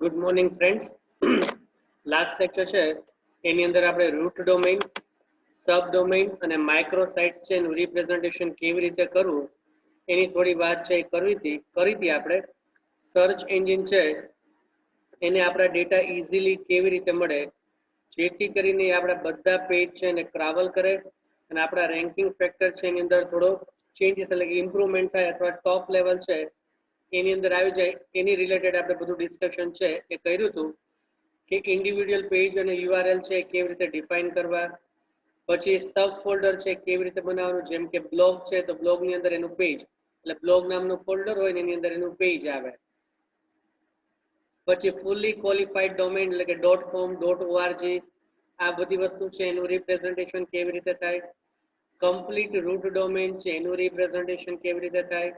Good morning friends. Last lecture છે એની અંદર આપણે રૂટ ડોમેઇન, સબ ડોમેઇન અને માઇક્રો સાઇટ્સ છે એનું રિપ્રેઝન્ટેશન કેવી રીતે કરવું એની થોડી વાત છે એ કરી હતી આપણે. સર્ચ એન્જિન છે એને આપણા ડેટા ઇઝીલી કેવી રીતે મળે જેથી કરીને આપણા બધા પેજ છે એને ટ્રાવેલ કરે અને આપણા રેન્કિંગ ફેક્ટર છે એની અંદર થોડો ચેન્જીસ એટલે કે ઇમ્પ્રુવમેન્ટ થાય અથવા ટોપ લેવલ છે એની અંદર આવી જાય. એની રિલેટેડ આપણે બધું ડિસ્કશન છે એ કર્યું હતું કે ઇન્ડિવિડ્યુઅલ પેજ અને યુઆરએલ છે કેવી રીતે ડિફાઇન કરવા, પછી સબ ફોલ્ડર છે કેવી રીતે બનાવવાનું, જેમ કે બ્લોગ છે તો બ્લોગની અંદર એનું પેજ એટલે બ્લોગ નામનું ફોલ્ડર હોય ને એની અંદર એનું પેજ આવે. પછી ફુલ્લી ક્વોલિફાઈડ ડોમેઇન એટલે કે .com, .org આ બધી વસ્તુ છે એનું રિપ્રેઝન્ટેશન કેવી રીતે થાય. કમ્પ્લીટ રૂટ ડોમેઇન છે એનું રિપ્રેઝન્ટેશન કેવી રીતે થાય.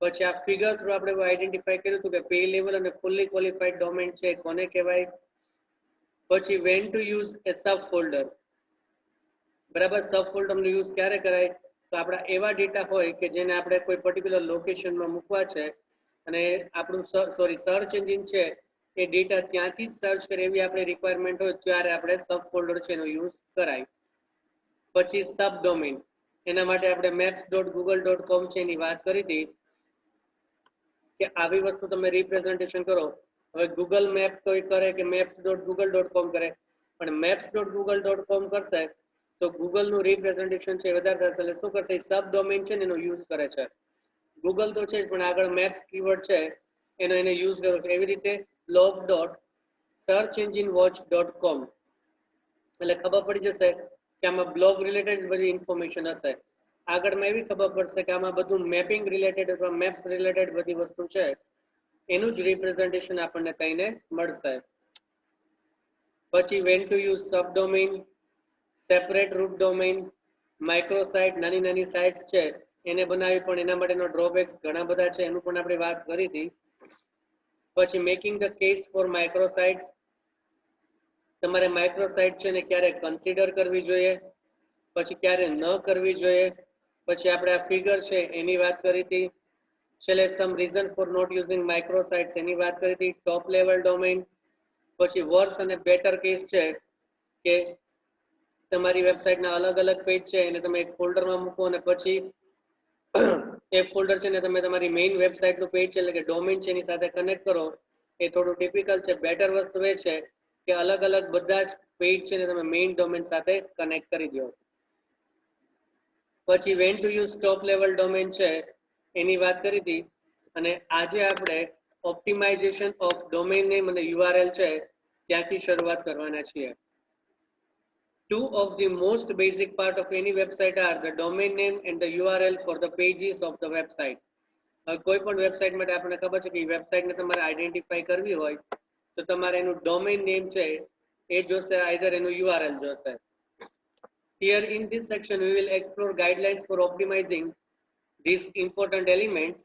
પછી આ ફિગર થ્રુ આપણે આઈડેન્ટિફાઈ કર્યું હતું કે પે લેવલ અને ફુલ્લી ક્વોલિફાઈડ ડોમેઇન છે કોને કહેવાય. પછી when to use a sub folder, બરાબર. સબ ફોલ્ડરનો યુઝ ક્યારે કરાય તો આપણા એવા ડેટા હોય કે જેને આપણે કોઈ પર્ટિક્યુલર લોકેશનમાં મૂકવા છે અને આપણું સર્ચ એન્જિન છે એ ડેટા ત્યાંથી જ સર્ચ કરે એવી આપણે રિક્વાયરમેન્ટ હોય ત્યારે આપણે સબ ફોલ્ડર છે એનો યુઝ કરાય. પછી સબ ડોમેઇન, એના માટે આપણે maps.google.com છે એની વાત કરી હતી કે આવી વસ્તુ તમે રિપ્રેઝન્ટેશન કરો. હવે ગૂગલ મેપ કોઈ કરે કે maps.google.com કરે, પણ maps.google.com કરશે તો ગૂગલનું રિપ્રેઝન્ટેશન છે વધારે થશે એટલે શું કરશે, સબ ડોમેઇન છે ને એનો યુઝ કરે છે. ગૂગલ તો છે જ પણ આગળ મેપ્સ કીવર્ડ છે એને યુઝ કરો છો. એવી રીતે blog.searchenginewatch.com એટલે ખબર પડી જશે કે આમાં બ્લોગ રિલેટેડ બધી ઇન્ફોર્મેશન હશે. આગળમાં એવી ખબર પડશે કે આમાં બધું મેપિંગ રિલેટેડ અથવા મેપ્સ રિલેટેડ બધી વસ્તુ છે એનું જ રિપ્રેઝન્ટેશન આપણને કહીને મળશે. પછી when to use subdomain, separate root domain, microsite નાની નાની સાઇટ્સ છે એને બનાવી પણ એના માટેનો ડ્રોબેક્સ ઘણા બધા છે એનું પણ આપણે વાત કરી હતી. પછી મેકિંગ ધ કેસ ફોર માઇક્રોસાઇટ્સ, તમારે માઇક્રોસાઇટ છે ને ક્યારે કન્સિડર કરવી જોઈએ પછી ક્યારે ન કરવી જોઈએ. પછી આપણે આ ફિગર છે એની વાત કરી હતી. છેલ્લે સમ રીઝન ફોર નોટ યુઝિંગ માઇક્રોસાઇટ્સ એની વાત કરી હતી. ટોપ લેવલ ડોમેઇન, પછી વર્સ અને બેટર કેસ છે કે તમારી વેબસાઇટના અલગ અલગ પેજ છે એને તમે એક ફોલ્ડરમાં મૂકો અને પછી એ ફોલ્ડર છે ને તમે તમારી મેઇન વેબસાઇટનું પેજ છે એટલે કે ડોમેઇન છે એની સાથે કનેક્ટ કરો. એ થોડું ટિપિકલ છે. બેટર વસ્તુ એ છે કે અલગ અલગ બધા જ પેજ છે ને તમે મેઇન ડોમેઇન સાથે કનેક્ટ કરી દો. પછી when to use top level domain છે એની વાત કરી હતી અને આજે આપણે ઓપ્ટિમાઇઝેશન ઓફ ડોમેઇન નેમ અને યુઆરએલ છે ત્યાંથી શરૂઆત કરવાના છીએ. Two of the most basic part of any website are the domain name and the URL for the pages of the website. કોઈ પણ વેબસાઇટ માટે આપણને ખબર છે કે વેબસાઇટને તમારે આઈડેન્ટિફાઈ કરવી હોય તો તમારે એનું ડોમેઇન નેમ છે એ જોશે, આઈધર એનું યુઆરએલ જોશે. Here in this section we will explore guidelines for optimizing these important elements.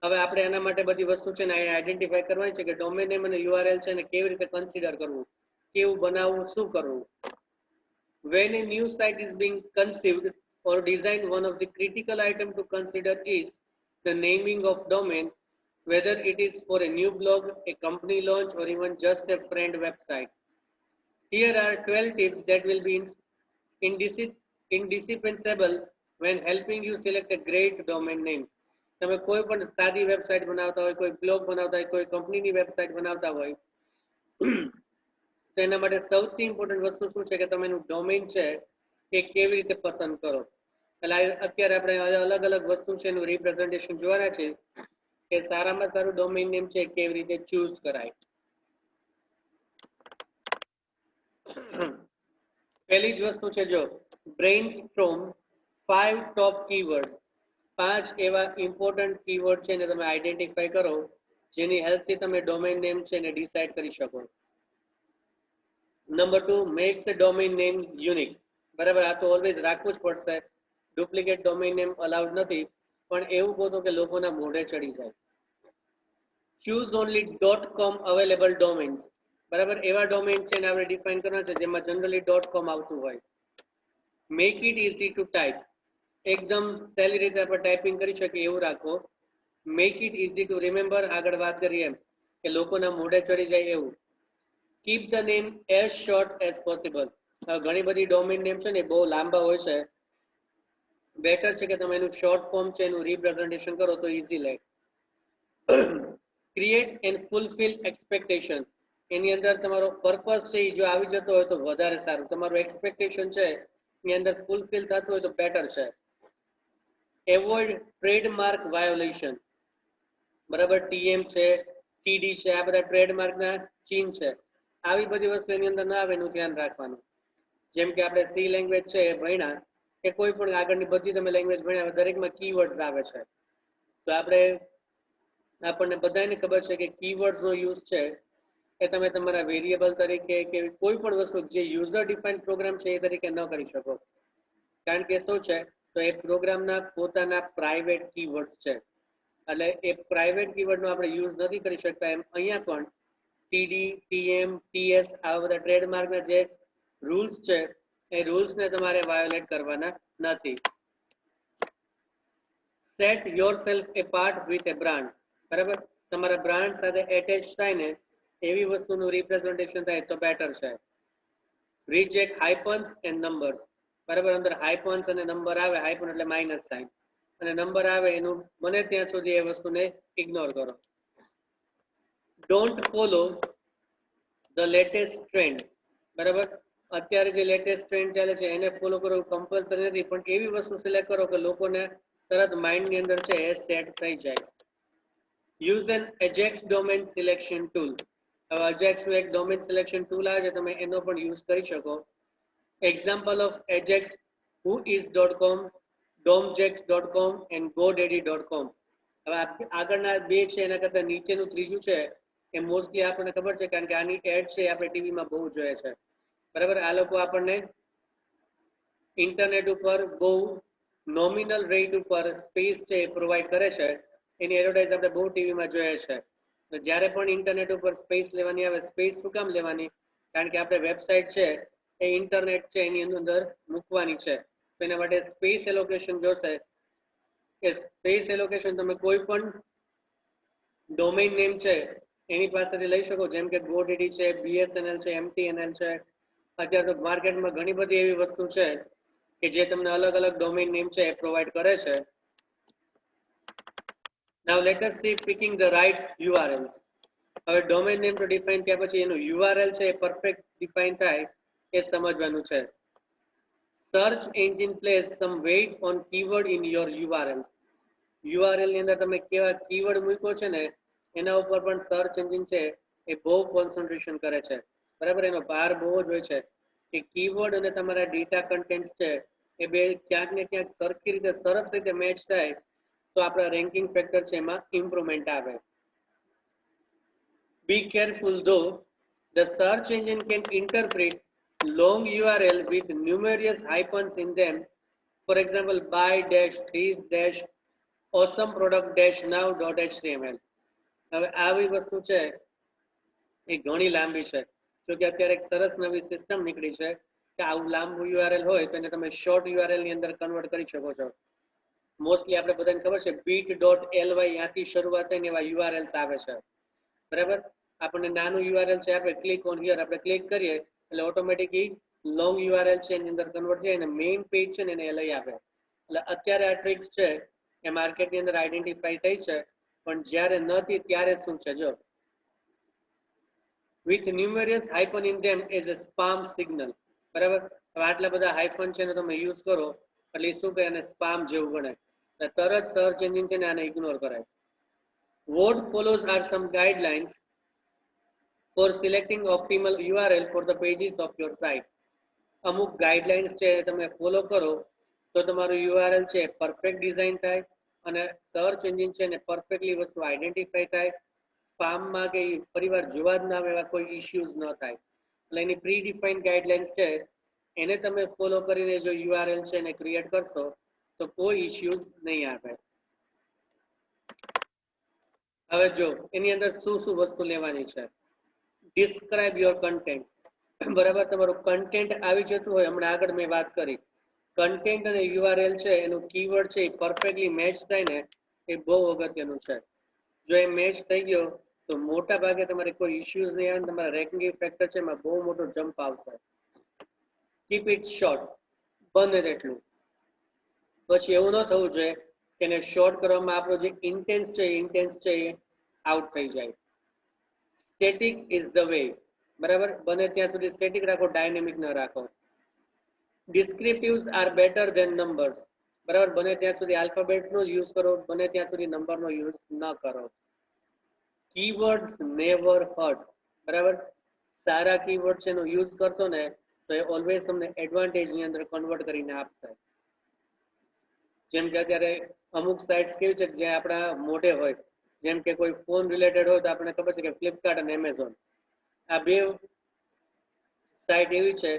હવે આપણે એના માટે બધી વસ્તુ છે ને આઈડેન્ટિફાઈ કરવાની છે કે ડોમેઇન નેમ અને યુઆરએલ છે ને કેવી રીતે કન્સિડર કરવું, કેવું બનાવવું, શું કરવું. When a new site is being conceived or designed, one of the critical items to consider is the naming of domain, whether it is for a new blog, a company launch, or even just a friend website. Here are 12 tips that will be indispensable when helping you select a great domain name. તમે કોઈ પણ સાદી website બનાવતા હોય, કોઈ blog બનાવતા હોય, કોઈ કંપનીની વેબસાઇટ બનાવતા હોય તો એના માટે સૌથી ઇમ્પોર્ટન્ટ વસ્તુ શું છે કે તમે એનું ડોમેઇન છે એ કેવી રીતે પસંદ કરો. એટલે અત્યારે આપણે અલગ અલગ વસ્તુ છે એનું રિપ્રેઝન્ટેશન જોવાના છે કે સારામાં સારું ડોમેઇન નેમ છે કેવી રીતે ચૂઝ કરાય. પહેલી જ વસ્તુ છે જો બ્રેઇનસ્ટોર્મ 5 ટોપ કીવર્ડ, 5 એવા ઇમ્પોર્ટન્ટ કીવર્ડ છે ને તમે આઈડેન્ટિફાઈ કરો જેની હેલ્પથી તમે ડોમેઇન નેમ છે ને ડિસાઇડ કરી શકો. Number 2, make the domain name unique. બરાબર, આ તો ઓલવેઝ રાખવું જ પડશે. ડુપ્લિકેટ ડોમેઇન નેમ અલાઉડ નથી, પણ એવું કહો કે લોકોના મોઢે ચડી જાય. choose only .com available domains. બરાબર, એવા ડોમેઇન છે ને આપણે ડિફાઇન કરવાના છે જેમાં જનરલી .com આવતું હોય. Make it easy to type, એકદમ સહેલી રીતે આપણે ટાઈપિંગ કરી શકીએ એવું રાખો. Make it easy to remember, આગળ વાત કરીએ એમ કે લોકોના મોઢે ચડી જાય એવું. Keep the name as short as possible. ઘણી બધી ડોમેન નેમ છે ને બહુ લાંબા હોય છે. બેટર છે કે તમે એનું શોર્ટ ફોર્મ છે એનું રિપ્રેઝન્ટેશન કરો તો ઇઝી લાગે. Create and fulfil expectation. એની અંદર તમારો પર્પસ છે એ જો આવી જતો હોય તો વધારે સારું. તમારું એક્સપેક્ટેશન છે એની અંદર ફૂલફિલ થતું હોય તો બેટર છે. Avoid trademark violation. બરાબર, ટીએમ છે, ટીડી છે, આ બધા ટ્રેડમાર્કના ચીન છે. આવી બધી વસ્તુ એની અંદર ના આવે એનું ધ્યાન રાખવાનું. જેમ કે આપણે સી લેંગ્વેજ છે એ ભણ્યા કે કોઈ પણ આગળની બધી તમે લેંગ્વેજ ભણ્યા દરેકમાં કીવર્ડ્સ આવે છે. તો આપણને બધાને ખબર છે કે કીવર્ડ્સનો યુઝ છે એ તમે તમારા વેરિયેબલ તરીકે કે કોઈ પણ વસ્તુ જે યુઝર ડિફાઇન્ડ પ્રોગ્રામ છે એ તરીકે ન કરી શકો. કારણ કે શું છે તો એ પ્રોગ્રામના પોતાના પ્રાઇવેટ કીવર્ડ્સ છે. એટલે એ પ્રાઇવેટ કીવર્ડનો આપણે યુઝ નથી કરી શકતા. એમ અહીંયા પણ ટીડી, ટીએમ, ટીએસ આવા બધા ટ્રેડમાર્કના જે રૂલ્સ છે એ રૂલ્સને તમારે વાયોલેટ કરવાના નથી. Set yourself apart with a brand. બરાબર, તમારા બ્રાન્ડ સાથે એટેચ થાય ને એવી વસ્તુનું રિપ્રેઝન્ટેશન થાય તો બેટર છે. Reject hyphens and numbers. બરાબર, અંદર હાઇપન્સ અને નંબર આવે, હાઇપન એટલે માઇનસ સાઇન અને નંબર આવે એનું બને ત્યાં સુધી એ વસ્તુને ઇગ્નોર કરો. Don't follow the latest trend. બરાબર, અત્યારે જે લેટેસ્ટ ટ્રેન્ડ ચાલે છે એને ફોલો કરવું કમ્પલસરી નથી, પણ એવી વસ્તુ સિલેક્ટ કરો કે લોકોને તરત માઇન્ડની અંદર છે એ સેટ થઈ જાય. Use an Ajax domain selection tool. હવે અજેક્સનું એક ડોમેન સિલેક્શન ટૂલ આવે છે, તમે એનો પણ યુઝ કરી શકો. Example of Ajax whois.com, domjex.com and godaddy.com. હવે આગળના બે છે એના કરતા નીચેનું ત્રીજું છે એ મોસ્ટલી આપણને ખબર છે કારણ કે આની એડ છે આપણે ટીવીમાં બહુ જોઈએ છે. બરાબર, આ લોકો આપણને ઇન્ટરનેટ ઉપર બહુ નોમિનલ રેટ ઉપર સ્પેસ છે એ પ્રોવાઈડ કરે છે. એની એડવર્ટાઇઝ આપણે બહુ ટીવીમાં જોઈએ છે. જ્યારે પણ ઇન્ટરનેટ ઉપર સ્પેસ લેવાની આવે, સ્પેસ શું કામ લેવાની? કારણ કે આપણે વેબસાઇટ છે એ ઇન્ટરનેટ છે એની અંદર મૂકવાની છે. તો એના માટે સ્પેસ એલોકેશન જોશે. કે સ્પેસ એલોકેશન તમે કોઈ પણ ડોમેઇન નેમ છે એની પાસેથી લઈ શકો. જેમ કે GoDaddy છે, BSNL છે, MTNL છે. અત્યારે તો માર્કેટમાં ઘણી બધી એવી વસ્તુ છે કે જે તમને અલગ અલગ ડોમેઇન નેમ છે એ પ્રોવાઈડ કરે છે. Now let us see picking the right URLs. હવે ડોમેઇન નેમ તો ડિફાઇન થયા પછી એનું URL છે એ પરફેક્ટ ડિફાઇન થાય એ સમજવાનું છે. Search engine place some weight on keyword in your URL. URL ની અંદર તમે કેવા કીવર્ડ મૂક્યો છે ને એના ઉપર પણ સર્ચ એન્જિન છે એ બહુ કોન્સન્ટ્રેશન કરે છે. બરાબર, એનો ભાર બહુ જ હોય છે કે કીવર્ડ અને તમારા ડેટા કન્ટેન્ટ્સ છે એ બે ક્યાંક ને ક્યાંક સરખી રીતે સરસ રીતે મેચ થાય તો આપણા રેન્કિંગ ફેક્ટર છે એમાં ઇમ્પ્રુવમેન્ટ આવે. Be careful though, the search engine can interpret long URL with numerous hyphens in them. For example, buy-this-awesome-product-now.html. હવે આવી વસ્તુ છે એ ઘણી લાંબી છે. જો કે અત્યારે એક સરસ નવી સિસ્ટમ નીકળી છે કે આવું લાંબુ URL હોય તો એને તમે શોર્ટ URL ની અંદર કન્વર્ટ કરી શકો છો. મોસ્ટલી આપણે બધાને ખબર છે bit.ly ત્યાંથી શરૂઆત થઈને એવા URLs આવે છે. બરાબર, આપણને નાનું URL છે આપણે ક્લિક ઓન હિયર આપણે ક્લિક કરીએ એટલે ઓટોમેટિકલી લોંગ URL છે એની અંદર કન્વર્ટ થાય અને મેઇન પેજ છે ને એને લઈ આવે. એટલે અત્યારે આ ટ્રિક્સ છે એ માર્કેટની અંદર આઈડેન્ટિફાઈ થઈ છે, પણ જ્યારે નથી ત્યારે શું છે જો with numerous hyphen in them is a spam signal. બરાબર, હવે આટલા બધા હાઇફન છે ને તમે યુઝ કરો એટલે શું કહે અને સ્પામ જેવું ગણાય. તરત સર્ચ એન્જિન છે ને આને ઇગ્નોર કરાય. What follows are some guidelines for selecting optimal URL for the pages of your site. અમુક ગાઈડલાઇન્સ છે તમે ફોલો કરો તો તમારું URL છે પરફેક્ટ ડિઝાઇન થાય અને સર્ચ એન્જિન છે ને પરફેક્ટલી વસ્તુ આઈડેન્ટિફાઈ થાય. સ્પામમાં કે ફરીવાર જોવા જ ના આવે એવા કોઈ ઇશ્યુઝ ન થાય. એટલે એની પ્રી ડિફાઇન્ડ ગાઈડલાઇન્સ છે એને તમે ફોલો કરીને જો URL છે એને ક્રિએટ કરશો તો કોઈ ઇશ્યુઝ નહીં આવે. હવે જો એની અંદર શું શું વસ્તુ લેવાની છે. Describe your content. બરાબર, તમારું કન્ટેન્ટ આવી જતું હોય, હમણાં આગળ મેં વાત કરી કન્ટેન્ટ અને URL છે એનું કીવર્ડ છે એ પરફેક્ટલી મેચ થાય ને એ બહુ અગત્યનું છે. જો એ મેચ થઈ ગયો તો મોટા ભાગે તમારે કોઈ ઇશ્યુઝ નહીં આવે, તમારા રેન્કિંગ ફેક્ટર છે એમાં બહુ મોટો જમ્પ આવશે. કીપ ઇટ શોર્ટ, બને તેટલું. પછી એવું ન થવું જોઈએ કે એને શોર્ટ કરવામાં આપણો જે ઇન્ટેન્સ છે એ આઉટ થઈ જાય. સ્ટેટિક ઇઝ ધ વે, બરાબર, બને ત્યાં સુધી સ્ટેટિક રાખો, ડાયનેમિક ન રાખો. ડિસ્ક્રિપ્ટિવ્સ આર બેટર ધેન નંબર્સ, બરાબર, બને ત્યાં સુધી આલ્ફાબેટનો યુઝ કરો, બને ત્યાં સુધી નંબરનો યુઝ ન કરો. કીવર્ડ્સ નેવર હર્ટ, બરાબર, સારા કીવર્ડ છે એનો યુઝ કરશો ને તો એ ઓલવેઝ તમને એડવાન્ટેજ ની અંદર કન્વર્ટ કરીને આપશે. જેમ કે અત્યારે અમુક સાઇટ્સ કેવી છે જે આપણા મોઢે હોય, જેમ કે કોઈ ફોન રિલેટેડ હોય તો આપણને ખબર છે કે ફ્લિપકાર્ટ અને એમેઝોન, આ બે સાઇટ એવી છે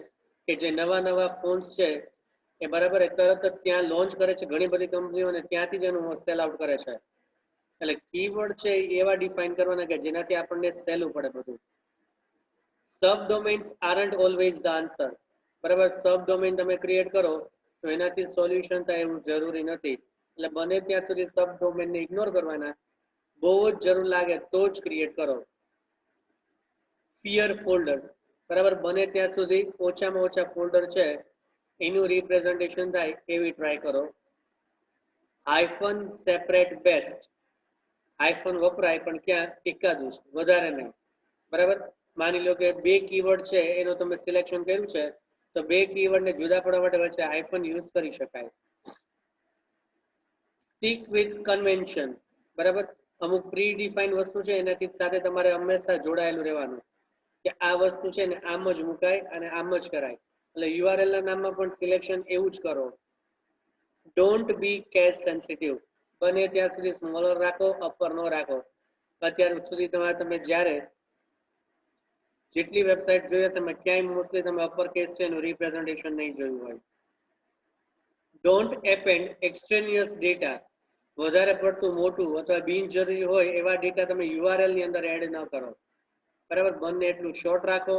કે જે નવા ફોન્સ છે એ બરાબર તરત જ ત્યાં લોન્ચ કરે છે ઘણી બધી કંપનીઓ, અને ત્યાંથી જ એનું સેલ આઉટ કરે છે. એટલે કીવર્ડ છે એવા ડિફાઇન કરવાના કે જેનાથી આપણને સહેલું પડે બધું. Subdomains aren't always the answer, બરાબર, સબ ડોમેન તમે ક્રિએટ કરો તો એનાથી સોલ્યુશન થાય એવું જરૂરી નથી. એટલે બને ત્યાં સુધી સબ ડોમેનને ઇગ્નોર કરવાના, બહુ જ જરૂર લાગે તો જ ક્રિએટ કરો. ફિયર ફોલ્ડર્સ, બરાબર, બને ત્યાં સુધી ઓછામાં ઓછા ફોલ્ડર છે એનું રિપ્રેઝન્ટેશન થાય એવી ટ્રાય કરો. હાઇફન સેપરેટ બેસ્ટ, હાઇફન વપરાય પણ ક્યાં એકાદું, વધારે નહીં, બરાબર. માની લો કે બે કીવર્ડ છે એનું તમે સિલેક્શન કર્યું છે તો બે કીવર્ડને જુદા પડવા માટે વચ્ચે હાઇફન યુઝ કરી શકાય. સ્ટીક વિથ કન્વેન્શન, બરાબર, અમુક પ્રી ડિફાઇન વસ્તુ છે એનાથી સાથે તમારે હંમેશા જોડાયેલું રહેવાનું કે આ વસ્તુ છે ને આમ જ મુકાય અને આમ જ કરાય. એટલે યુઆરએલ ના નામમાં પણ સિલેક્શન એવું જ કરો. ડોન્ટ બી કેસ સેન્સિટિવ, બને ત્યાં સુધી સ્મોલર રાખો, અપર નો રાખો. અત્યાર સુધી તમે જ્યારે જેટલી વેબસાઇટ જોઈએ છે તમે ક્યાંય મોસ્ટલી તમે અપર કેસ છે એનું રિપ્રેઝન્ટેશન નહીં જોયું હોય. ડોન્ટ એપેન્ડ એક્સટ્રેનિયસ ડેટા, વધારે પડતું મોટું અથવા બિનજરૂરી હોય એવા ડેટા તમે યુઆરએલ ની અંદર એડ ન કરો, બરાબર. બંને એટલું શોર્ટ રાખો,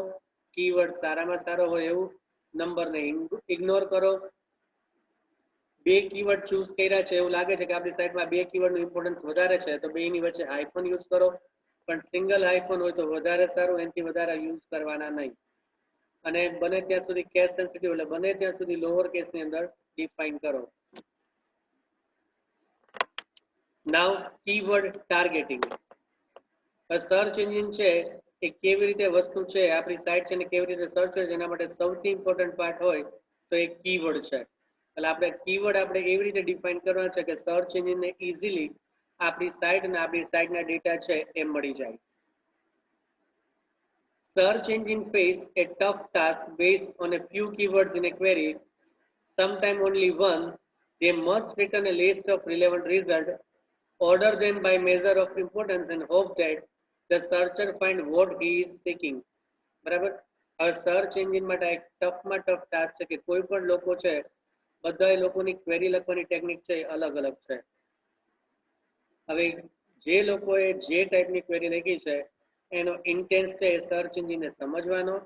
કીવર્ડ સારામાં સારો હોય એવું, નંબરને ઇગ્નોર કરો. બે કીવર્ડ ચૂઝ કર્યા છે એવું લાગે છે કે આપણી સાઇટમાં બે કીવર્ડનું ઇમ્પોર્ટન્સ વધારે છે તો બેની વચ્ચે હાઇફન યુઝ કરો, પણ સિંગલ હાઇફન હોય તો વધારે સારું, એનાથી વધારે યુઝ કરવાના નહીં. અને બને ત્યાં સુધી કેસ સેન્સિટિવ એટલે બને ત્યાં સુધી લોઅર કેસની અંદર ડિફાઇન કરો. નાવ કીવર્ડ ટાર્ગેટિંગ, સર્ચ એન્જિન છે એ કેવી રીતે વસ્તુ છે આપણી સાઇટ છે ને કેવી રીતે સર્ચ કરે છે એના માટે સૌથી ઇમ્પોર્ટન્ટ પાર્ટ હોય તો એ કીવર્ડ છે. એટલે આપણે કીવર્ડ આપણે એવી રીતે ડિફાઇન કરવાના છે કે સર્ચ એન્જિનને ઇઝીલી આપણી સાઇટ અને આપણી સાઇટના ડેટા છે એ મળી જાય. Search engine face a tough task based on a few keywords in a query, sometimes only one. They must return a list of relevant results, order them by measure of importance, and hope that the searcher find what he is seeking. બરાબર, હવે search engine માટે એક ટફમાં tough task છે કે કોઈ પણ લોકો છે બધા લોકોની ક્વેરી લખવાની ટેકનિક છે અલગ અલગ છે. હવે જે લોકોએ જે ટાઈપની ક્વેરી લખી છે એનો ઇન્ટેન્સ છે એ સર્ચ એન્જિનને સમજવાનો,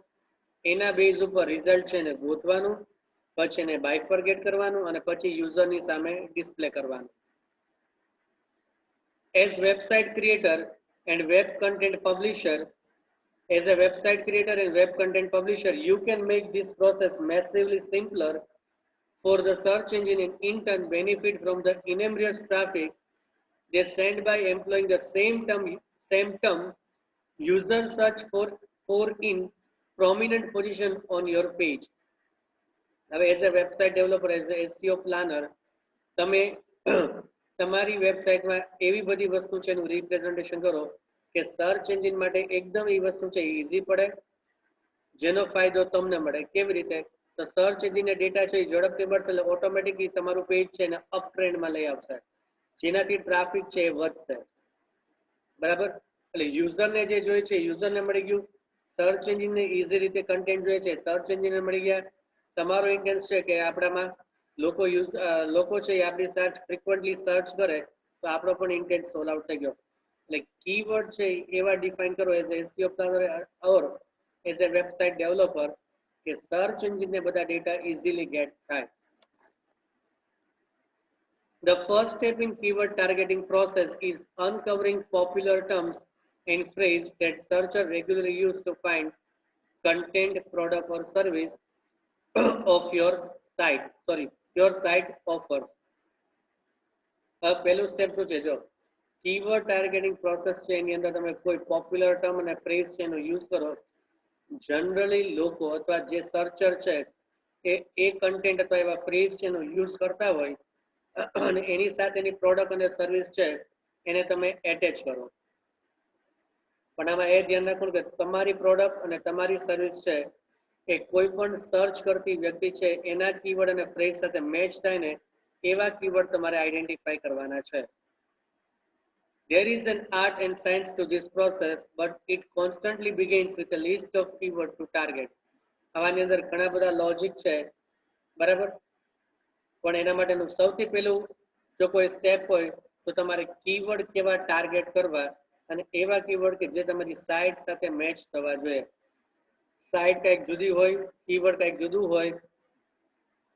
એના બેઝ ઉપર રિઝલ્ટ છે એને ગોતવાનું, પછી એને બાયફર્ગેટ કરવાનું અને પછી યુઝરની સામે ડિસ્પ્લે કરવાનું. As website creator and web content publisher, as a website creator and web content publisher, you can make this process massively simpler for the search engine and in turn benefit from the enormous traffic they send by employing the same term user search for in prominent position on your page. હવે as a website developer, as a SEO planner, તમે તમારી વેબસાઇટમાં એવી બધી વસ્તુ છે એનું representation કરો કે સર્ચ એન્જિન માટે એકદમ એ વસ્તુ છે ઇઝી પડે, જેનો ફાયદો તમને મળે. કેવી રીતે? તો સર્ચ એન્જિનને ડેટા છે એ ઝડપથી મળશે એટલે ઓટોમેટિકલી તમારું પેજ છે એને અપ ટ્રેન્ડમાં લઈ આવશે, જેનાથી ટ્રાફિક છે એ વધશે, બરાબર. એટલે યુઝરને જે જોઈએ છે યુઝરને મળી ગયું, સર્ચ એન્જિનને ઇઝી રીતે કન્ટેન્ટ જોઈએ છે સર્ચ એન્જિનને મળી ગયા. તમારો ઇન્ટેન્સ છે કે આપણામાં લોકો છે એ આપણી સર્ચ ફ્રિકવન્ટલી સર્ચ કરે તો આપણો પણ ઇન્ટેન્સ સોલ્વ આઉટ થઈ ગયો. એટલે કીવર્ડ છે એવા ડિફાઇન કરો as SEO planner or as a website developer કે સર્ચ એન્જિનને બધા ડેટા ઇઝીલી ગેટ થાય. The first step in keyword targeting process is uncovering popular terms and phrase that searcher regularly use to find content, product or service of your site. Sorry, your site offers. હવે પહેલું step શું છે? જો keyword targeting process છે એની અંદર તમે કોઈ popular term અને ફ્રેઝ છે એનો યુઝ કરો. જનરલી લોકો અથવા જે સર્ચર છે એ કન્ટેન્ટ અથવા એવા ફ્રેઝ છે એનો યુઝ કરતા હોય અને એની સાથે એની પ્રોડક્ટ અને સર્વિસ છે એને તમે એટેચ કરો. પણ આમાં એ ધ્યાન રાખવું કે તમારી પ્રોડક્ટ અને તમારી સર્વિસ છે એ કોઈ પણ સર્ચ કરતી વ્યક્તિ છે એના કીવર્ડ અને ફ્રેઝ સાથે મેચ થાય ને એવા કીવર્ડ તમારે આઈડેન્ટિફાઈ કરવાના છે. There is an art and science to this process, but it constantly begins with a list of keywords to target. આની અંદર ઘણા બધા લોજિક છે, બરાબર? પણ એના માટેનું સૌથી પહેલું જો કોઈ સ્ટેપ હોય તો તમારે કીવર્ડ કેવા ટાર્ગેટ કરવા અને એવા કીવર્ડ કે જે તમારી સાઇટ સાથે મેચ થવા જોઈએ. સાઇટ કંઈક જુદી હોય, કીવર્ડ કંઈક જુદું હોય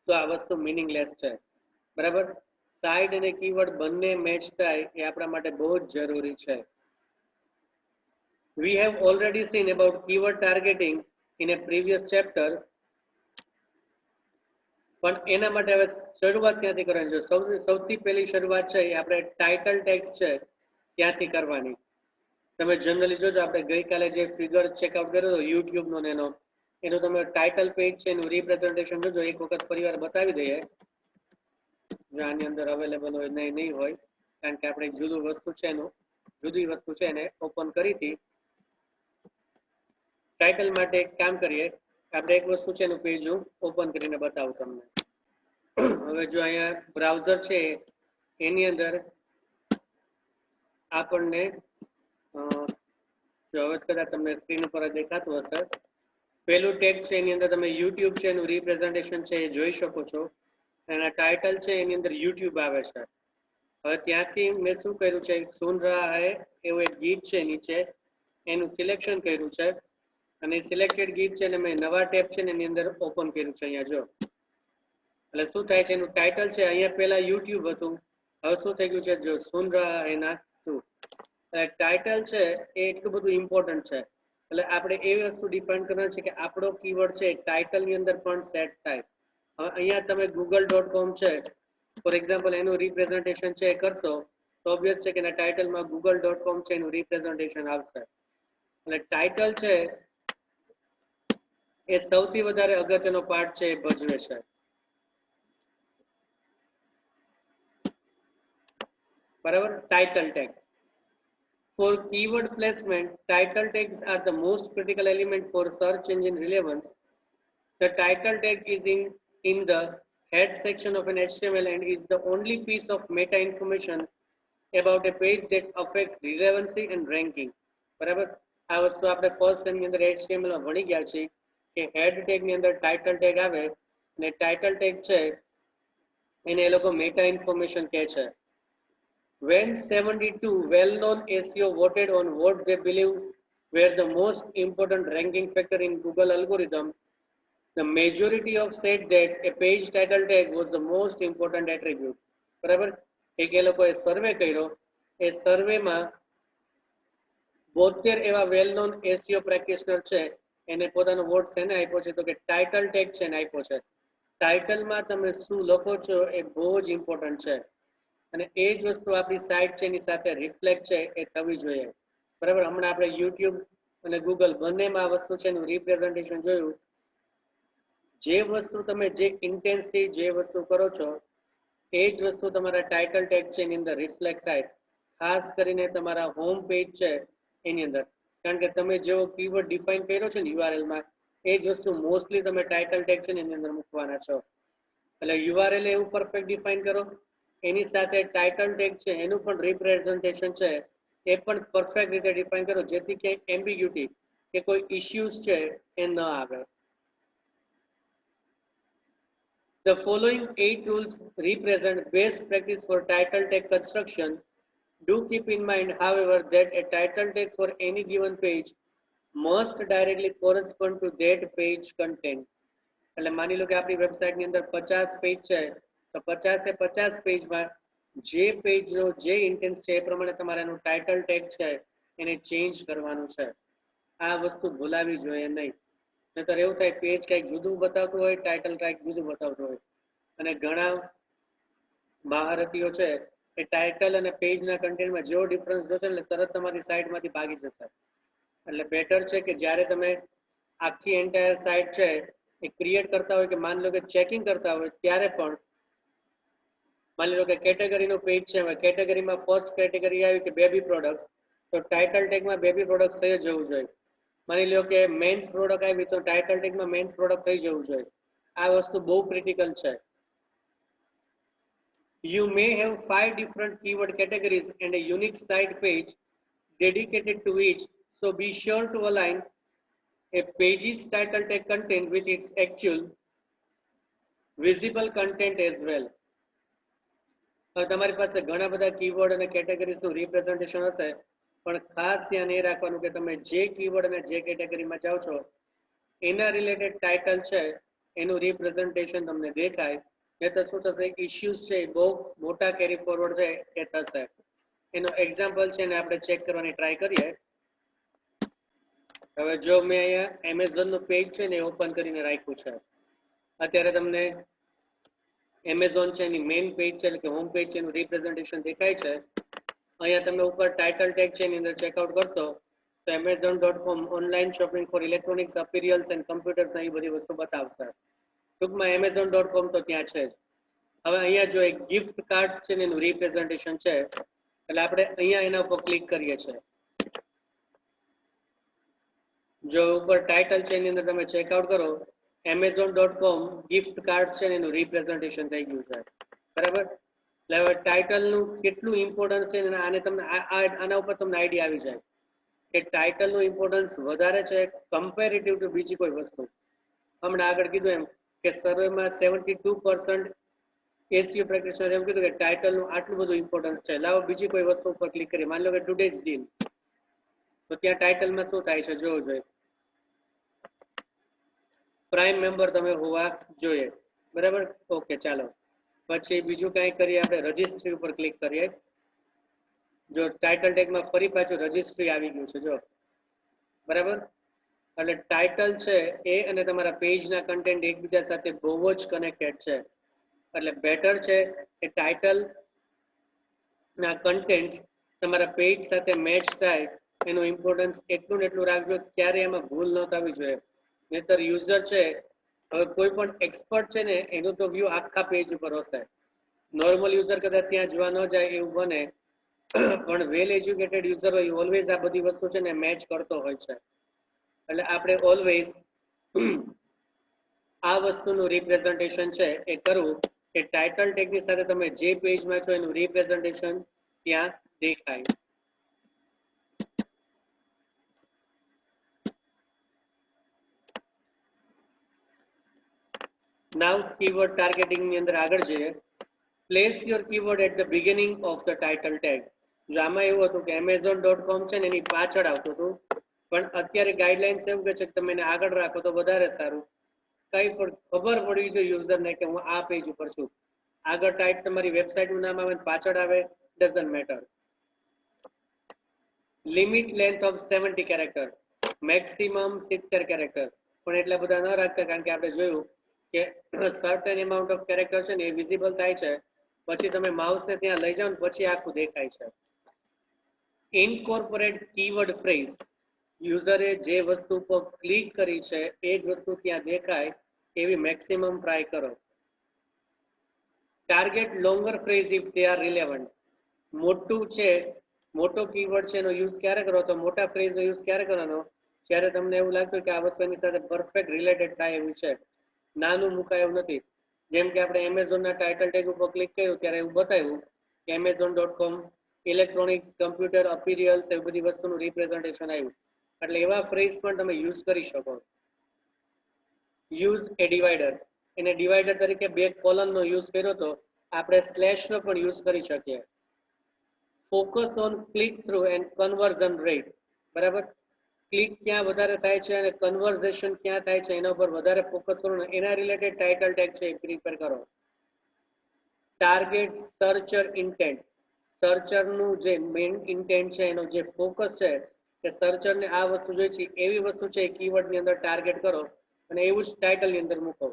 તો આ વસ્તુ મિનિંગલેસ છે, બરાબર? સાઇટ અને કીવર્ડ બંને મેચ થાય એ આપણા માટે બહુ જ જરૂરી છે. We have already seen about keyword targeting in a previous chapter. પણ એના માટે હવે શરૂઆત ક્યાંથી કરવાની છે? સૌથી પહેલી શરૂઆત છે એ આપણે ટાઇટલ ટેક્સ છે ત્યાંથી કરવાની. તમે જનરલી જોજો આપણે ગઈકાલે જે ફિગર ચેકઆઉટ કર્યો હતો યુટ્યુબનો એનું તમે ટાઇટલ પેજ છે એનું રિપ્રેઝન્ટેશન જોજો. એક વખત પરિવાર બતાવી દઈએ જો આની અંદર અવેલેબલ હોય. નહીં હોય કારણ કે આપણે જુદી વસ્તુ છે એને ઓપન કરી હતી. ટાઇટલ માટે એક કામ કરીએ, આપણે એક વસ્તુ છે એનું પેજ હું ઓપન કરીને બતાવું તમને. હવે જો અહીંયા બ્રાઉઝર છે એની અંદર આપણને જો હવે કદાચ તમને સ્ક્રીન ઉપર દેખાતું હશે, પહેલું ટેગ છે એની અંદર તમે યુટ્યુબ છે એનું રિપ્રેઝન્ટેશન છે એ જોઈ શકો છો. એના ટાઇટલ છે એની અંદર યુટ્યુબ આવે છે. હવે ત્યાંથી મેં શું કર્યું છે, સુન રહા હૈ એવું એક ગીત છે નીચે એનું સિલેક્શન કર્યું છે અને સિલેક્ટેડ ગીત છે ને મેં નવા ટેબ છે ને એની અંદર ઓપન કર્યું છે. અહીંયા જો એટલે શું થાય છે, એનું ટાઇટલ છે અહીંયા પહેલા યુટ્યુબ હતું, હવે શું થઈ ગયું છે જો સુન રહા હૈ નાખતું. ટાઇટલ છે એ એટલું બધું ઇમ્પોર્ટન્ટ છે. એટલે આપણે એ વસ્તુ ડિફાઇન કરવાની છે કે આપણો કીવર્ડ છે ટાઇટલ ની અંદર પણ સેટ થાય. હવે અહીંયા તમે google.com છે ફોર એક્ઝામ્પલ એનું રિપ્રેઝન્ટેશન છે એ કરશો તો ઓબ્વિયસ છે કે એના ટાઇટલમાં google.com છે એનું રિપ્રેઝન્ટેશન આવશે. એટલે ટાઇટલ છે એ સૌથી વધારે અગત્યનો પાર્ટ છે એ ભજવે છે. બરાબર? Title tags. For keyword placement, title tags are the most critical element for search engine relevance. The title tag is in the head section of an HTML and is the only piece of meta information about a page that affects relevancy and ranking. બરાબર? આ વસ્તુ આપણે first sem ની અંદર HTML માં ભણી ગયા છે કે હેડ ટેગ ની અંદર ટાઇટલ ટેગ આવે અને ટાઇટલ ટેગ છે એને એ લોકો મેટા ઇન્ફોર્મેશન કહે છે. When 72 well-known SEO voted on what they believe were the most important ranking factor in Google algorithm, the majority of said that a page title tag was the most important attribute. બરાબર? એક એ લોકોએ સર્વે કર્યો, એ સર્વેમાં 72 એવા well known SEO practitioner છે એને પોતાનો vote શેને આપ્યો છે તો કે ટાઇટલ ટેગ છે ને આપ્યો છે. ટાઇટલમાં તમે શું લખો છો એ બહુ જ ઇમ્પોર્ટન્ટ છે અને એ જ વસ્તુ આપણી સાઇટ છે એની સાથે રિફ્લેક્ટ છે એ થવી જોઈએ. બરાબર? હમણાં આપણે યુટ્યુબ અને ગૂગલ બંનેમાં આ વસ્તુ છે એનું રિપ્રેઝન્ટેશન જોયું. જે વસ્તુ તમે જે ઇન્ટેન્સથી જે વસ્તુ કરો છો એ જ વસ્તુ તમારા ટાઇટલ ટેગ છે એની અંદર રિફ્લેક્ટ થાય. ખાસ કરીને તમારા હોમ પેજ છે એની અંદર, કારણ કે તમે જેવો કીવર્ડ ડિફાઇન કર્યો છે ને યુઆરએલમાં એ જ વસ્તુ મોસ્ટલી તમે ટાઇટલ ટેગ છે ને એની અંદર મૂકવાના છો. એટલે યુઆરએલ એવું પરફેક્ટ ડિફાઇન કરો, એની સાથે ટાઇટલ ટેગ છે એનું પણ રિપ્રેઝન્ટેશન છે એ પણ પરફેક્ટ રીતે ડિફાઇન કરો જેથી કે એમ્બિગ્યુટી કે કોઈ ઇશ્યુઝ છે એ ન આવે. The following 8 rules represent best practice for title tag construction. Do keep in mind, however, that a title tag for any given page must directly correspond to that page content. એટલે માની લો કે આપણી વેબસાઇટની અંદર 50 page છે તો 50 એ 50 પેજમાં જે પેજનો જે ઇન્ટેન્સ છે એ પ્રમાણે તમારે એનું ટાઇટલ ટેગ છે એને ચેન્જ કરવાનું છે. આ વસ્તુ ભૂલાવી જોઈએ નહીં, નહીતર એવું થાય પેજ કંઈક જુદું બતાવતું હોય, ટાઇટલ કંઈક જુદું બતાવતું હોય, અને ઘણા મહારથીઓ છે એ ટાઇટલ અને પેજના કન્ટેન્ટમાં જેવો ડિફરન્સ જોશે એટલે તરત તમારી સાઇટમાંથી ભાગી જશે. એટલે બેટર છે કે જ્યારે તમે આખી એન્ટાયર સાઇટ છે એ ક્રિએટ કરતા હોય કે માની લો કે ચેકિંગ કરતા હોય ત્યારે પણ માની લો કે કેટેગરીનું પેજ છે, કેટેગરીમાં ફર્સ્ટ કેટેગરી આવી કે બેબી પ્રોડક્ટ્સ, તો ટાઇટલ ટેગમાં બેબી પ્રોડક્ટ્સ થઈ જવું જોઈએ. માની લો કે મેન્સ પ્રોડક્ટ આવી તો ટાઇટલ ટેગમાં મેન્સ પ્રોડક્ટ થઈ જવું જોઈએ. આ વસ્તુ બહુ ક્રિટિકલ છે. You may have 5 different keyword categories and a unique site page dedicated to each, so be sure to align a page's title tag content with its actual visible content as well. હવે તમારી પાસે ઘણા બધા keyword અને કેટેગરીઝનું representation હશે, પણ ખાસ ધ્યાન એ રાખવાનું કે તમે જે કીવર્ડ અને જે કેટેગરીમાં જાઓ છો એના રિલેટેડ ટાઇટલ છે એનું રિપ્રેઝન્ટેશન તમને દેખાય, નહીં તો શું થશે, ઇશ્યુઝ છે એ બહુ મોટા કેરી ફોરવર્ડ છે એ થશે. એનો એક્ઝામ્પલ છે ને આપણે ચેક કરવાની ટ્રાય કરીએ. હવે જો મેં અહીંયા એમેઝોનનું પેજ છે ને ઓપન કરીને રાખ્યું છે, અત્યારે તમને એમેઝોન છે એની મેઇન પેજ છે એટલે કે હોમ પેજ છે એનું રિપ્રેઝન્ટેશન દેખાય છે. અહીંયા તમે ઉપર ટાઇટલ ટેગ છે એની અંદર ચેકઆઉટ કરશો તો amazon.com online shopping for electronics apparels and computers એ બધી વસ્તુ બતાવશે. ટૂંકમાં amazon.com તો ત્યાં છે જ. હવે અહીંયા જો એક ગિફ્ટ કાર્ડ છે ને એનું રિપ્રેઝન્ટેશન છે એટલે આપણે અહીંયા એના ઉપર ક્લિક કરીએ છીએ. જો ઉપર ટાઇટલ છે એની અંદર તમે ચેકઆઉટ કરો amazon.com ગિફ્ટ કાર્ડ છે એનું રિપ્રેઝન્ટેશન થઈ ગયું છે, બરાબર. એટલે હવે ટાઇટલનું કેટલું ઇમ્પોર્ટન્સ છે આને તમને આના ઉપર તમને આઈડિયા આવી જાય કે ટાઇટલનું ઇમ્પોર્ટન્સ વધારે છે કમ્પેરેટિવ ટુ બીજી કોઈ વસ્તુ. હમણાં આગળ કીધું એમ કે સર્વેમાં 72% SEO પ્રેક્ટિશનર એમ કીધું કે ટાઇટલનું આટલું બધું ઇમ્પોર્ટન્સ છે. લાવો બીજી કોઈ વસ્તુ ઉપર ક્લિક કરીએ, માની લો કે ટુડેઝ ડીલ, તો ત્યાં ટાઇટલમાં શું થાય છે જોવું જોઈએ. પ્રાઇમ મેમ્બર તમે હોવા જોઈએ, બરાબર. ઓકે, ચાલો પછી બીજું કંઈ કરીએ, આપણે રજિસ્ટ્રી ઉપર ક્લિક કરીએ. જો ટાઇટલ ટેગમાં ફરી પાછું રજિસ્ટ્રી આવી ગયું છે જો, બરાબર. એટલે ટાઇટલ છે એ અને તમારા પેજના કન્ટેન્ટ એકબીજા સાથે બહુ જ કનેક્ટેડ છે. એટલે બેટર છે કે ટાઇટલ ના કન્ટેન્ટ તમારા પેજ સાથે મેચ થાય એનું ઇમ્પોર્ટન્સ એટલું ને એટલું રાખજો, ક્યારે એમાં ભૂલ ન થવી જોઈએ. નહીતર યુઝર છે, હવે કોઈ પણ એક્સપર્ટ છે ને એનું તો વ્યૂ આખા પેજ ઉપર હશે, નોર્મલ યુઝર કદાચ ત્યાં જોવા ન જાય એવું બને, પણ વેલ એજ્યુકેટેડ યુઝર હોય ઓલવેઝ આ બધી વસ્તુ છે ને મેચ કરતો હોય છે. એટલે આપણે ઓલવેઝ આ વસ્તુનું રિપ્રેઝન્ટેશન છે એ કરવું કે ટાઇટલ ટેગની સાથે તમે જે પેજમાં છો એનું રિપ્રેઝન્ટેશન ત્યાં દેખાય. નાઉ કીવર્ડ ટાર્ગેટિંગ ની અંદર આગળ જઈએ. Place your keyword at the beginning of the title tag. જો આમાં એવું હતું કે amazon.com છે ને એની પાછળ આવતું હતું, પણ અત્યારે ગાઈડલાઇન્સ એવું કે છે કે તમે એને આગળ રાખો તો વધારે સારું. કઈ પણ ખબર પડવી જોઈએ યુઝરને કે હું આ પેજ ઉપર છું. આગળ ટાઈપ તમારી વેબસાઇટનું નામ આવે પાછળ આવે doesn't matter. Limit length of 70 character, maximum 70 character, પણ એટલા બધા ન રાખતા કારણ કે આપણે જોયું કે સર્ટેન એમાઉન્ટ ઓફ કેરેક્ટર છે ને એ વિઝિબલ થાય છે, પછી તમે માઉસને ત્યાં લઈ જાઓ ને પછી આખું દેખાય છે. ઇનકોર્પોરેટ કીવર્ડ ફ્રેઝ, યુઝરે જે વસ્તુ પર ક્લિક કરી છે એ જ વસ્તુ ત્યાં દેખાય એવી મેક્સિમમ ટ્રાય કરો. Target longer phrase if they are relevant. મોટું છે, મોટો કીવર્ડ છે એનો યુઝ ક્યારે કરો તો મોટા ફ્રેઝનો યુઝ ક્યારે કરવાનો, જ્યારે તમને એવું લાગતું કે આ વસ્તુ એની સાથે પરફેક્ટ રિલેટેડ થાય એવું છે, નાનું મુકાય એવું નથી. જેમ કે આપણે એમેઝોનના ટાઇટલ ટેગ ઉપર ક્લિક કર્યું ત્યારે એવું બતાવ્યું કે amazon.com ઇલેક્ટ્રોનિક્સ કમ્પ્યુટર અપિરિયલ્સ એવી બધી વસ્તુનું રિપ્રેઝન્ટેશન આવ્યું. એટલે એવા ફ્રેઝ પણ તમે યુઝ કરી શકો. યુઝ એ ડિવાઈડર, એને ડિવાઈડર તરીકે બે કોલમનો યુઝ કર્યો તો આપણે સ્લેશનો પણ યુઝ કરી શકીએ. Focus on click through and conversion rate, બરાબર. ક્લિક ક્યાં વધારે થાય છે અને કન્વર્ઝેશન ક્યાં થાય છે એના ઉપર વધારે ફોકસ કરો, એના રિલેટેડ ટાઇટલ ટેગ છે એ પ્રિપેર કરો. ટાર્ગેટ સર્ચર ઇન્ટેન્ટ, સર્ચરનું જે મેઇન ઇન્ટેન્ટ છે એનો જે ફોકસ છે કે સર્ચરને આ વસ્તુ જોઈએ છે એવી વસ્તુ છે કીવર્ડની અંદર ટાર્ગેટ કરો અને એવું જ ટાઇટલની અંદર મૂકો.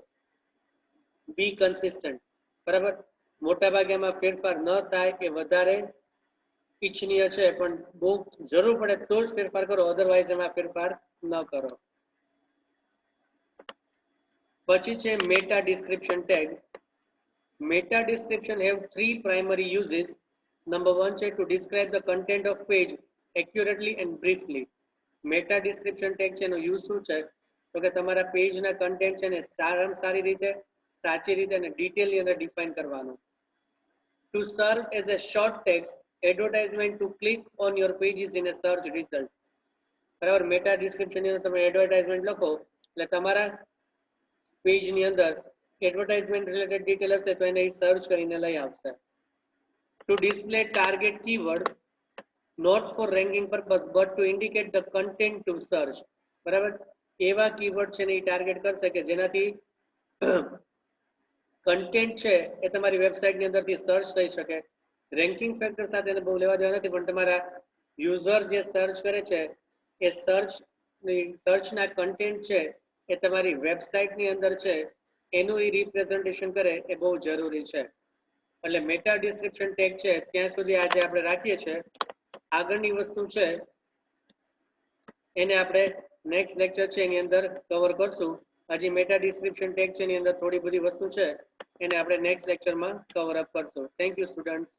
બી કન્સિસ્ટન્ટ, બરાબર. મોટા ભાગે એમાં ફેરફાર ન થાય કે વધારે ઇચ્છનીય છે પણ બહુ જરૂર પડે તો જ ફેરફાર કરો, અધરવાઇઝ એમાં ફેરફાર ન કરો. પછી છે meta description tag. Meta description have three primary uses. Number one છે to describe the content of page accurately and briefly. Meta description tag છે એનો યુઝ શું છે તો કે તમારા પેજના કન્ટેન્ટ છે ને સારામાં સારી રીતે, સાચી રીતે અને ડિટેલની અંદર ડિફાઇન કરવાનું. To serve as a short text advertisement to click on your pages in a search result. બરાબર, મેટા ડિસ્ક્રિપ્શન ની અંદર તમે એડવર્ટાઇઝમેન્ટ લખો એટલે તમારા પેજની અંદર એડવર્ટાઇઝમેન્ટ રિલેટેડ ડિટેલ હશે તો એને સર્ચ કરીને લઈ આવશે. To display target keyword not for ranking purpose but to indicate the content to search. બરાબર, એવા કીવર્ડ છે ને એ ટાર્ગેટ કરશે કે જેનાથી કન્ટેન્ટ છે એ તમારી વેબસાઇટની અંદરથી સર્ચ થઈ શકે. રેન્કિંગ ફેક્ટર સાથે એને બહુ લેવા દેવા નથી, પણ તમારા યુઝર જે સર્ચ કરે છે એ સર્ચના કન્ટેન્ટ છે એ તમારી વેબસાઇટની અંદર છે એનું એ રિપ્રેઝન્ટેશન કરે એ બહુ જરૂરી છે. એટલે મેટા ડિસ્ક્રિપ્શન ટેગ છે ત્યાં સુધી આજે આપણે રાખીએ છીએ. આગળની વસ્તુ છે એને આપણે નેક્સ્ટ લેક્ચર છે એની અંદર કવર કરશું. હજી મેટા ડિસ્ક્રિપ્શન ટેગ છે એની અંદર થોડી બધી વસ્તુ છે એને આપણે નેક્સ્ટ લેક્ચરમાં કવર અપ કરશું. Thank you students.